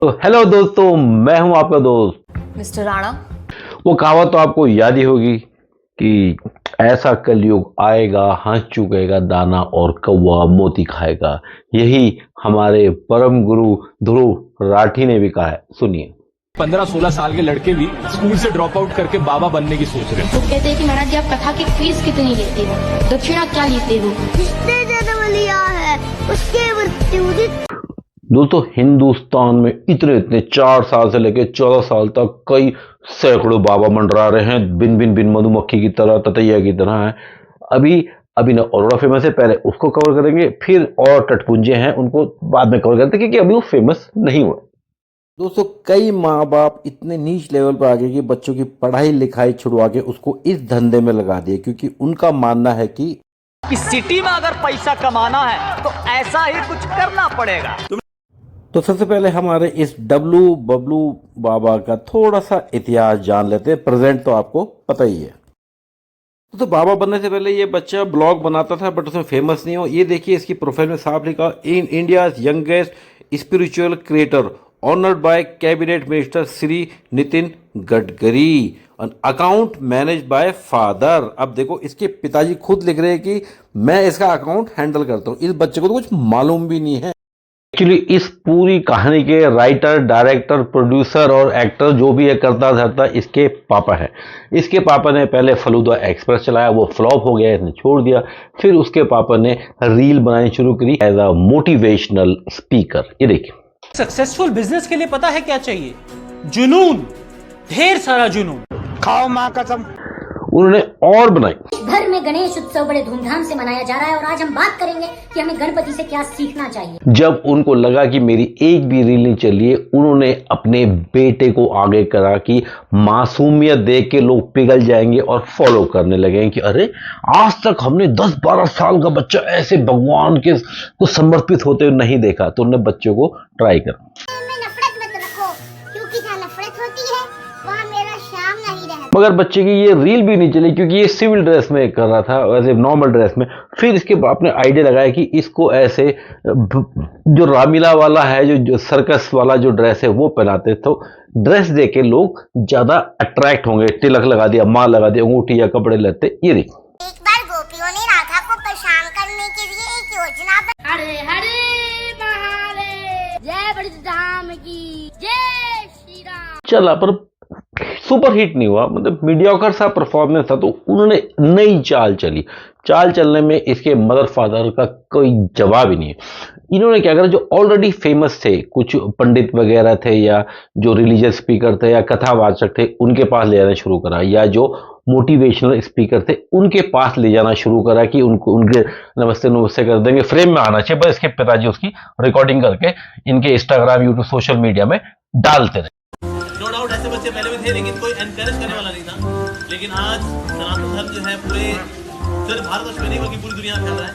तो हेलो दोस्तों, मैं हूं आपका दोस्त मिस्टर राणा। वो कहावत तो आपको याद ही होगी कि ऐसा कलयुग आएगा, हंस चुकेगा दाना और कौवा मोती खाएगा। यही हमारे परम गुरु ध्रुव राठी ने भी कहा है। सुनिए। 15-16 साल के लड़के भी स्कूल से ड्रॉप आउट करके बाबा बनने की सोच रहे हैं। वो कहते हैं कि महाराज जी आप कथा की फीस कितनी लेते हो, दक्षिणा क्या लेते हो? जिसने जन्म लिया है उसके मृत्यु। दोस्तों, हिंदुस्तान में इतने 4 साल से लेकर 14 साल तक कई सैकड़ों बाबा मंडरा रहे हैं, बिन बिन बिन मधुमक्खी की तरह, ततैया की तरह है। अभी अभी ना अरोड़ा फेमस है, पहले उसको कवर करेंगे, फिर और टटपुंजे हैं उनको बाद में कवर करते हैं क्योंकि अभी वो फेमस नहीं हुआ। दोस्तों, कई माँ बाप इतने नीच लेवल पर आ गए कि बच्चों की पढ़ाई लिखाई छुड़वा के उसको इस धंधे में लगा दिए, क्योंकि उनका मानना है कि सिटी में अगर पैसा कमाना है तो ऐसा ही कुछ करना पड़ेगा। तो सबसे पहले हमारे इस डब्लू बबलू बाबा का थोड़ा सा इतिहास जान लेते हैं। प्रेजेंट तो आपको पता ही है। तो बाबा बनने से पहले ये बच्चा ब्लॉग बनाता था, बट उसमें फेमस नहीं हो। ये देखिए, इसकी प्रोफाइल में साफ लिखा, in India youngest spiritual creator honoured bye cabinet minister Shri Nitin Gadkari, account manage by father. अब देखो, इसके पिताजी खुद लिख रहे हैं कि मैं इसका अकाउंट हैंडल करता हूँ। इस बच्चे को तो कुछ मालूम भी नहीं है। एक्चुअली इस पूरी कहानी के राइटर, डायरेक्टर, प्रोड्यूसर और एक्टर जो भी है करता धरता इसके पापा है। इसके पापा ने पहले फलूदा एक्सप्रेस चलाया, वो फ्लॉप हो गया, इसने छोड़ दिया। फिर उसके पापा ने रील बनानी शुरू करी एज अ मोटिवेशनल स्पीकर। ये देखिए, सक्सेसफुल बिजनेस के लिए पता है क्या चाहिए? जुनून, ढेर सारा जुनून। खाओ माँ कसम। उन्होंने और बनाई। भर में गणेश उत्सव बड़े धूमधाम से मनाया जा रहा है और आज हम बात करेंगे कि हमें गणपति से क्या सीखना चाहिए। जब उनको लगा कि मेरी एक भी रील नहीं चली है, उन्होंने अपने बेटे को आगे करा कि मासूमियत देख के लोग पिघल जाएंगे और फॉलो करने लगेंगे कि अरे आज तक हमने 10-12 साल का बच्चा ऐसे भगवान के को समर्पित होते हुए नहीं देखा। तो उन्होंने बच्चों को ट्राई करा। नफरत मत रखो, क्योंकि जहाँ नफरत होती है वहाँ मेरा शाम नहीं रहता। मगर बच्चे की ये रील भी नहीं चली क्योंकि ये सिविल ड्रेस में कर रहा था, वैसे नॉर्मल ड्रेस में। फिर इसके बाप ने आइडिया लगाया कि इसको ऐसे जो रामीला वाला है, जो सर्कस वाला जो ड्रेस है वो पहनाते, तो ड्रेस देख के लोग ज्यादा अट्रैक्ट होंगे। तिलक लगा दिया, माँ लगा दिया, अंगूठी या कपड़े लेते। ये देखो, एक बार गोपियों ने राधा को परेशान करने के लिए एक योजना हरे हरे महादेव, जय बड़ी धाम की जय श्री राम चला, पर सुपर हिट नहीं हुआ, मतलब मीडियोकर सा परफॉर्मेंस था। तो उन्होंने नई चाल चली। चाल चलने में इसके मदर फादर का कोई जवाब ही नहीं है। इन्होंने क्या करा, जो ऑलरेडी फेमस थे, कुछ पंडित वगैरह थे या जो रिलीजियस स्पीकर थे या कथावाचक थे, उनके पास ले जाना शुरू करा, या जो मोटिवेशनल स्पीकर थे उनके पास ले जाना शुरू करा कि उनको उनके नमस्ते नमस्ते कर देंगे, फ्रेम में आना चाहिए। बस इसके पिताजी उसकी रिकॉर्डिंग करके इनके इंस्टाग्राम, यूट्यूब, सोशल मीडिया में डालते रहे। नो डाउट ऐसे बच्चे पहले भी थे, लेकिन कोई एनकरेज करने वाला नहीं था। लेकिन आज सनातन धर्म जो है पूरे सिर्फ भारतवर्ष में नहीं बल्कि पूरी दुनिया में फैल रहा है,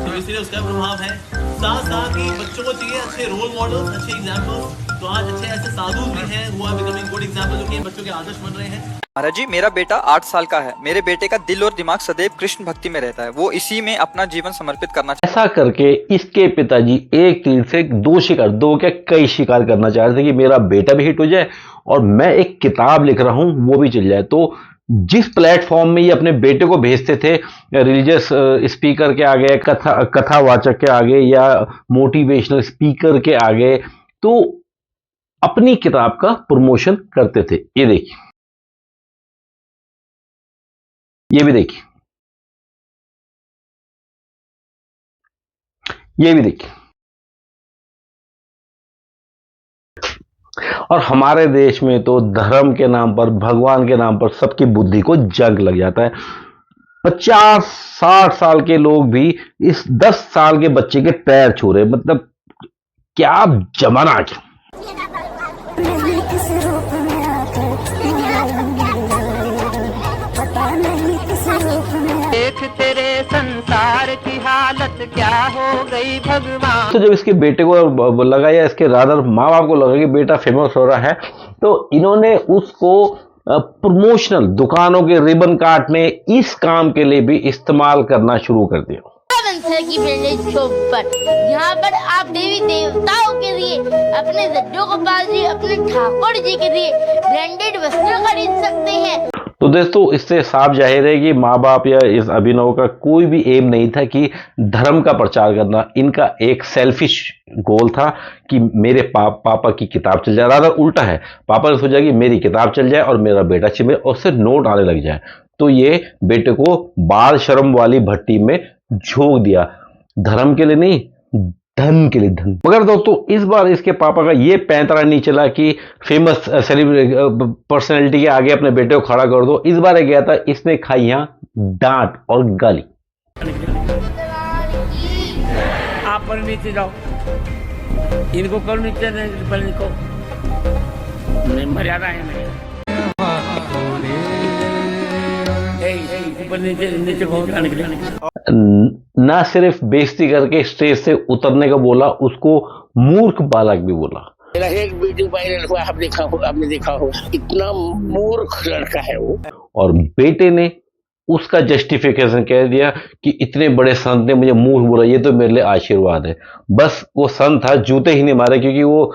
तो इसलिए उसका प्रभाव है। साथ साथ ही बच्चों को चाहिए अच्छे रोल मॉडल्स, अच्छे एग्जाम्पल्स। तो आज अच्छे ऐसे साधु भी हैं who are becoming good example, जो कि बच्चों के आदर्श बन रहे हैं। महाराज जी, मेरा बेटा 8 साल का है। मेरे बेटे का दिल और दिमाग सदैव कृष्ण भक्ति में रहता है। वो इसी में अपना जीवन समर्पित करना चाहता ऐसा करके इसके पिताजी एक तीर से दो क्या कई शिकार करना चाह रहे थे कि मेरा बेटा भी हिट हो जाए और मैं एक किताब लिख रहा हूं वो भी चल जाए। तो जिस प्लेटफॉर्म में ये अपने बेटे को भेजते थे, रिलीजियस स्पीकर के आगे, कथावाचक के आगे या मोटिवेशनल स्पीकर के आगे, तो अपनी किताब का प्रमोशन करते थे। ये देखिए, ये भी देखिए, ये भी देखिए। और हमारे देश में तो धर्म के नाम पर, भगवान के नाम पर सबकी बुद्धि को जंग लग जाता है। 50-60 साल के लोग भी इस 10 साल के बच्चे के पैर छू रहे। मतलब क्या जमाना आ गया। देख तेरे संसार की हालत क्या हो गई भगवान। तो जब इसके बेटे को लगा, या इसके रादर माँ बाप को लगा कि बेटा फेमस हो रहा है, तो इन्होंने उसको प्रमोशनल दुकानों के रिबन काटने, इस काम के लिए भी इस्तेमाल करना शुरू कर दिया। पत्थर की ब्रांडेड शॉप पर, यहाँ पर आप देवी देवताओं के लिए, अपने जड्डों को पाल जी, अपने ठाकुर जी के लिए ब्रांडेड वस्त्र खरीद सकते हैं। तो दोस्तों इससे साफ जाहिर है कि माँ बाप या इस अभिनव का कोई भी एम नहीं था कि धर्म का प्रचार करना। इनका एक सेल्फिश गोल था कि मेरे पापा की किताब चल जाए। राधा उल्टा है, पापा ने सोचा कि मेरी किताब चल जाए और मेरा बेटा छिपे और उससे नोट आने लग जाए। तो ये बेटे को बाल शर्म वाली भट्टी में झोंक दिया, धर्म के लिए नहीं, धन के लिए धन। मगर दोस्तों इस बार इसके पापा का ये पैंतरा नहीं चला कि फेमस पर्सनैलिटी के आगे अपने बेटे को खड़ा कर दो। इस बार गया था, इसने खाई यहाँ डांट और गाली। आप पर नीचे जाओ, इनको करो नीचे, नहीं को मर्यादा है मेरी। नीचे ना सिर्फ बेइज्जती करके स्टेज से उतरने का बोला, उसको मूर्ख बालक भी बोला। मेरा एक वीडियो वायरल हुआ, आपने देखा होगा, इतना मूर्ख लड़का है वो। और बेटे ने उसका जस्टिफिकेशन कह दिया कि इतने बड़े संत ने मुझे मूर्ख बोला, ये तो मेरे लिए आशीर्वाद है। बस वो संत था, जूते ही नहीं मारे, क्योंकि वो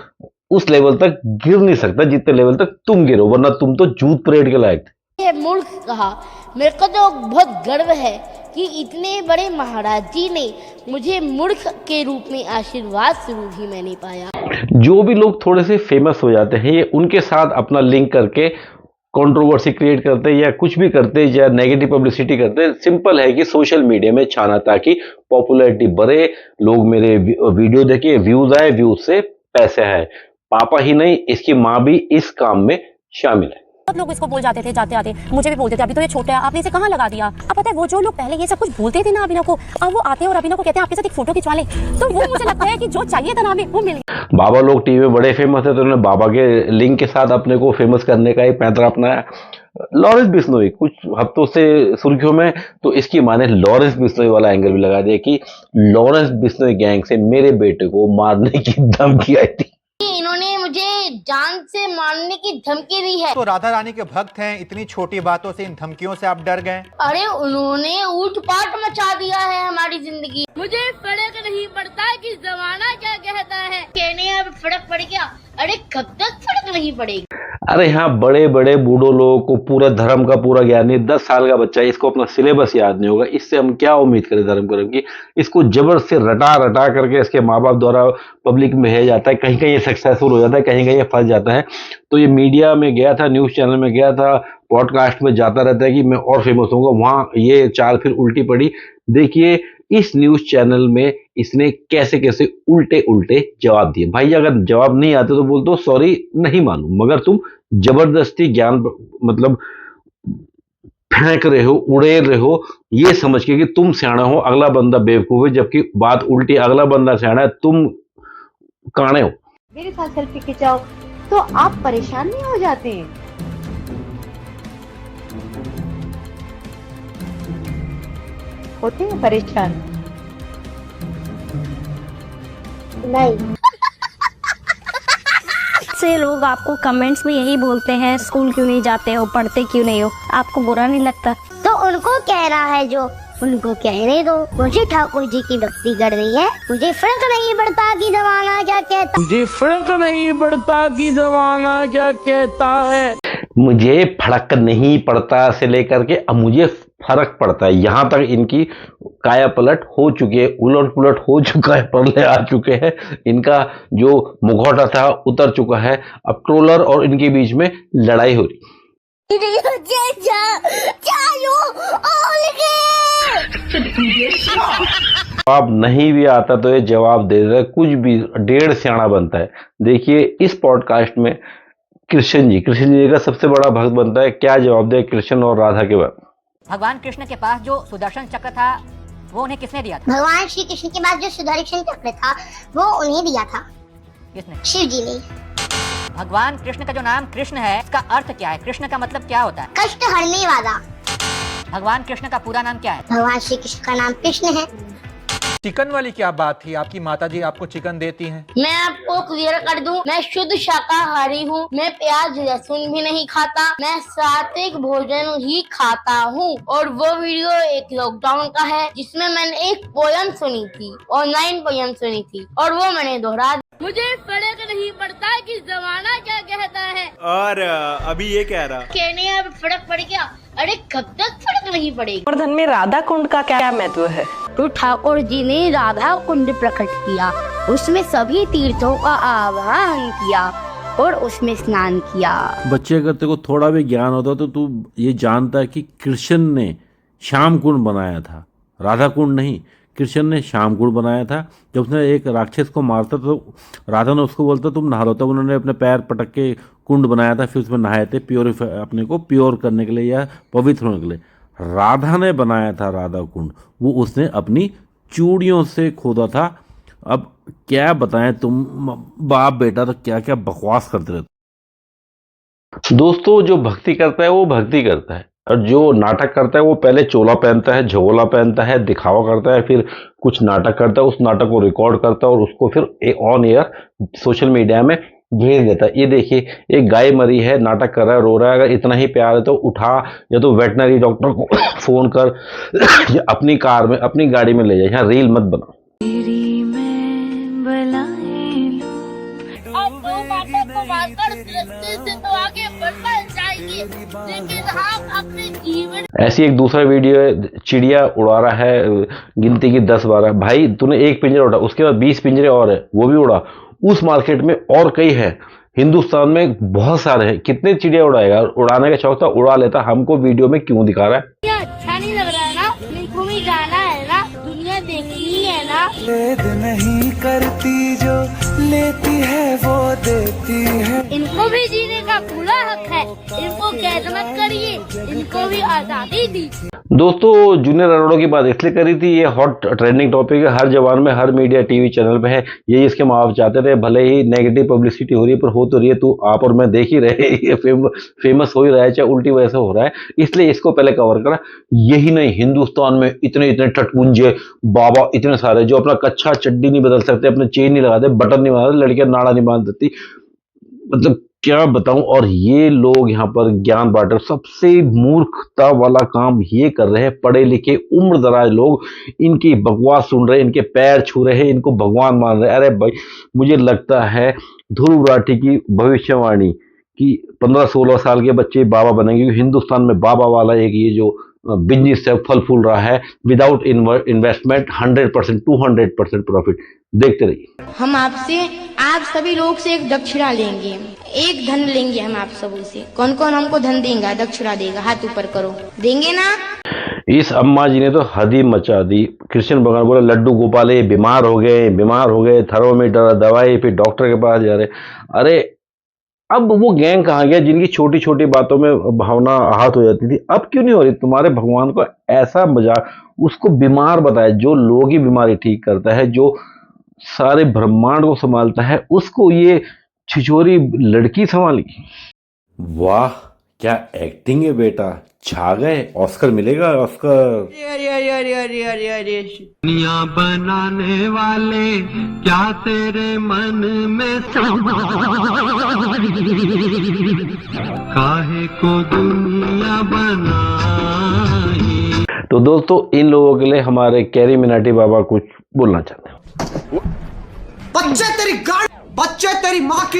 उस लेवल तक गिर नहीं सकता जितने लेवल तक तुम गिरो, वरना तुम तो जूत परेड के लायक थे। ये मूर्ख कहा। मेरे को तो बहुत गर्व है कि इतने बड़े महाराज जी ने मुझे मूर्ख के रूप में आशीर्वाद जरूर ही मैंने पाया। जो भी लोग थोड़े से फेमस हो जाते हैं, ये उनके साथ अपना लिंक करके कंट्रोवर्सी क्रिएट करते हैं या कुछ भी करते हैं या नेगेटिव पब्लिसिटी करते हैं। सिंपल है कि सोशल मीडिया में छाना, ताकि पॉपुलैरिटी बढ़े, लोग मेरे वीडियो देखें, व्यूज आए, व्यूज से पैसे आए। पापा ही नहीं, इसकी माँ भी इस काम में शामिल है। बहुत लोग इसको बोल जाते थे, जाते आते मुझे भी बोलते थे, अभी तो ये छोटा है, आपने इसे कहाँ लगा दिया। अब पता है वो जो लोग पहले ये सब कुछ बोलते थे ना अभिनव को, अब वो आते हैं और अभिनव को कहते हैं आपके साथ एक फोटो खिंचवा ले, तो वो मुझे लगता है कि जो चाहिए था ना हमें वो मिल गया। बाबा लोग टीवी में बड़े फेमस है, तो उन्होंने बाबा के लिंक के साथ अपने को फेमस करने का एक पैंतरा अपनाया। लॉरेंस बिश्नोई कुछ हफ्तों से सुर्खियों में, तो इसकी माँ ने लॉरेंस बिश्नोई वाला एंगल भी लगा दिया कि लॉरेंस बिश्नोई गैंग से मेरे बेटे को मारने की धमकी आई थी। इन्होंने मुझे जान से मारने की धमकी दी है। तो राधा रानी के भक्त हैं, इतनी छोटी बातों से इन धमकियों से आप डर गए? अरे उन्होंने ऊट-पाट मचा दिया है हमारी जिंदगी। मुझे फर्क नहीं पड़ता कि जमाना क्या कहता है, कहने अब फर्क पड़ गया। अरे कब तक फर्क नहीं पड़ेगा। अरे यहाँ बड़े बड़े बूढ़ों लोगों को पूरा धर्म का पूरा ज्ञान नहीं, 10 साल का बच्चा है, इसको अपना सिलेबस याद नहीं होगा, इससे हम क्या उम्मीद करें धर्म कर्म की। इसको जबर से रटा रटा करके इसके माँ बाप द्वारा पब्लिक में भेजा जाता है, कहीं कहीं ये सक्सेसफुल हो जाता है, कहीं कहीं ये फंस जाता है। तो ये मीडिया में गया था, न्यूज चैनल में गया था, पॉडकास्ट में जाता रहता है कि मैं और फेमस होऊंगा, वहां ये चाल फिर उल्टी पड़ी। देखिए इस न्यूज चैनल में इसने कैसे कैसे उल्टे उल्टे जवाब दिए। भाई अगर जवाब नहीं आते तो बोल दो सॉरी नहीं मालूम, मगर तुम जबरदस्ती ज्ञान मतलब फेंक रहे हो, उड़ेल रहे हो, ये समझ के कि तुम सियाणा हो, अगला बंदा बेवकूफ है, जबकि बात उल्टी, अगला बंदा सियाणा है, तुम काणे हो। मेरे साथ सेल्फी खिंचाओ तो आप परेशान नहीं हो जाते हैं? होते हैं परेशान? नहीं। से लोग आपको कमेंट्स में यही बोलते हैं स्कूल क्यों नहीं जाते हो, पढ़ते क्यों नहीं हो, आपको बुरा नहीं लगता? तो उनको कहना है जो उनको कहने दो। मुझे ठाकुर जी की भक्ति कर रही है, मुझे फर्क नहीं पड़ता कि जमाना क्या कहता, मुझे फर्क नहीं पड़ता कि जमाना क्या कहता है। मुझे फर्क नहीं पड़ता से लेकर के अब मुझे फर्क पड़ता है, यहाँ तक इनकी काया पलट हो चुकी है, उलट पुलट हो चुका है, पर्दे आ चुके हैं, इनका जो मुखौटा था उतर चुका है। अब ट्रोलर और इनके बीच में लड़ाई हो रही। जवाब नहीं भी आता तो ये जवाब दे रहा है, कुछ भी डेढ़ सियाणा बनता है। देखिए इस पॉडकास्ट में कृष्ण जी का सबसे बड़ा भक्त बनता है, क्या जवाब दे कृष्ण और राधा के बाद। भगवान कृष्ण के पास जो सुदर्शन चक्र था वो उन्हें किसने दिया था? भगवान श्री कृष्ण के पास जो सुदर्शन चक्र था वो उन्हें दिया था। किसने? शिव जी ने। भगवान कृष्ण का जो नाम कृष्ण है, इसका अर्थ क्या है? कृष्ण का मतलब क्या होता है? कष्ट हरने वाला। भगवान कृष्ण का पूरा नाम क्या है? भगवान श्री कृष्ण का नाम कृष्ण है। चिकन वाली क्या बात थी? आपकी माताजी आपको चिकन देती हैं? मैं आपको क्लियर कर दूं, मैं शुद्ध शाकाहारी हूँ। मैं प्याज लहसुन भी नहीं खाता, मैं सात्विक भोजन ही खाता हूँ। और वो वीडियो एक लॉकडाउन का है जिसमें मैंने एक पोयम सुनी थी, ऑनलाइन पोयम सुनी थी, और वो मैंने दोहरा दी। मुझे फर्क नहीं पड़ता कि जमाना क्या कहता है। और अभी ये कह रहा कहने अब फर्क पड़ गया, अरे कब तक फर्क नहीं पड़ेगा। गोवर्धन में राधा कुंड का क्या महत्व है? तो ठाकुर जी ने राधा कुंड प्रकट किया, उसमें सभी तीर्थों का आवाहन किया और उसमें स्नान किया। बच्चे अगर तेरे को थोड़ा भी ज्ञान होता तो तू ये जानता है कि कृष्ण ने श्याम कुंड बनाया था, राधा कुंड नहीं। कृष्ण ने श्याम कुंड बनाया था। जब उसने एक राक्षस को मारता तो राधा ने उसको बोलता तुम नहा लो, तब उन्होंने अपने पैर पटक के कुंड बनाया था, फिर उसमें नहाए थे प्योरीफाई, अपने को प्योर करने के लिए या पवित्र होने के लिए। राधा ने बनाया था राधा कुंड, वो उसने अपनी चूड़ियों से खोदा था। अब क्या बताएं, तुम बाप बेटा तो क्या क्या बकवास करते रहते। दोस्तों, जो भक्ति करता है वो भक्ति करता है, और जो नाटक करता है वो पहले चोला पहनता है, झोला पहनता है, दिखावा करता है, फिर कुछ नाटक करता है, उस नाटक को रिकॉर्ड करता है और उसको फिर ऑन एयर सोशल मीडिया में भेज देता है। ये देखिए, एक गाय मरी है, नाटक कर रहा है, रो रहा है। अगर इतना ही प्यार है तो उठा, या तो वेटनरी डॉक्टर को फोन कर, या अपनी कार में, अपनी गाड़ी में ले जाए। यहाँ रील मत बनाओ। ऐसी एक दूसरा वीडियो है, चिड़िया उड़ा रहा है गिनती की 10-12। भाई तूने एक पिंजरा उड़ा, उसके बाद 20 पिंजरे और है, वो भी उड़ा। उस मार्केट में और कई है, हिंदुस्तान में बहुत सारे हैं। कितने चिड़िया उड़ाएगा? उड़ाने का शौक था, उड़ा लेता। हमको वीडियो में क्यों दिखा रहा है? अच्छा नहीं लग रहा है ना? इनको भी जाना है ना, दुनिया देखनी है ना। लेद नहीं करती, जो लेती है वो देती है। इनको भी जीने का पूरा हक है, इनको कैद मत करिए, इनको भी आजादी दी। दोस्तों, जूनियर अरोड़ा की बात इसलिए करी थी, ये हॉट ट्रेंडिंग टॉपिक है, हर जबान में, हर मीडिया टीवी चैनल पे है। यही इसके माँ बाप चाहते थे, भले ही नेगेटिव पब्लिसिटी हो रही है, पर हो तो रही है। तू आप और मैं देख ही रहे, ये फेमस हो ही रहा है, चाहे उल्टी वजह से हो रहा है, इसलिए इसको पहले कवर करा। यही नहीं, हिंदुस्तान में इतने इतने टटपुंजे बाबा इतने सारे, जो अपना कच्चा चड्डी नहीं बदल सकते, अपने चेन नहीं लगाते, बटन नहीं बनाते, लड़कियां नाड़ा नहीं बांध देती, मतलब क्या बताऊं। और ये लोग यहाँ पर ज्ञान बांटे, सबसे मूर्खता वाला काम ये कर रहे हैं। पढ़े लिखे उम्र दराज लोग इनकी बकवास सुन रहे हैं, इनके पैर छू रहे हैं, इनको भगवान मान रहे हैं। अरे भाई, मुझे लगता है ध्रुव राठी की भविष्यवाणी कि 15-16 साल के बच्चे बाबा बनेंगे, क्योंकि हिंदुस्तान में बाबा वाला एक ये जो बिजनेस से फल फूल रहा है, विदाउट इन्वेस्टमेंट 100%, 200% प्रॉफिट। देखते रहिए। हम आपसे, आप सभी लोग से एक दक्षिणा लेंगे, एक धन लेंगे हम आप सबों से। कौन कौन हमको धन देगा, दक्षिणा देगा? हाथ ऊपर करो, देंगे ना? इस अम्मा जी ने तो हद ही मचा दी। कृष्ण भगवान बोले लड्डू गोपाले बीमार हो गए, थर्मोमीटर, दवाई, फिर डॉक्टर के पास जा रहे। अरे अब वो गैंग कहाँ गया जिनकी छोटी छोटी बातों में भावना आहत हो जाती थी? अब क्यों नहीं हो रही? तुम्हारे भगवान को ऐसा मजाक, उसको बीमार बताया, जो लोग की बीमारी ठीक करता है, जो सारे ब्रह्मांड को संभालता है, उसको ये छिछोरी लड़की संभाली। वाह, क्या एक्टिंग है बेटा, छा गए। ऑस्कर मिलेगा, ऑस्कर। दुनिया बनाने वाले क्या तेरे मन में काहे को दुनिया बनाई। तो दोस्तों, इन लोगों के लिए हमारे कैरी मिनाटी बाबा कुछ बोलना चाहते हैं। बच्चे तेरी माँ की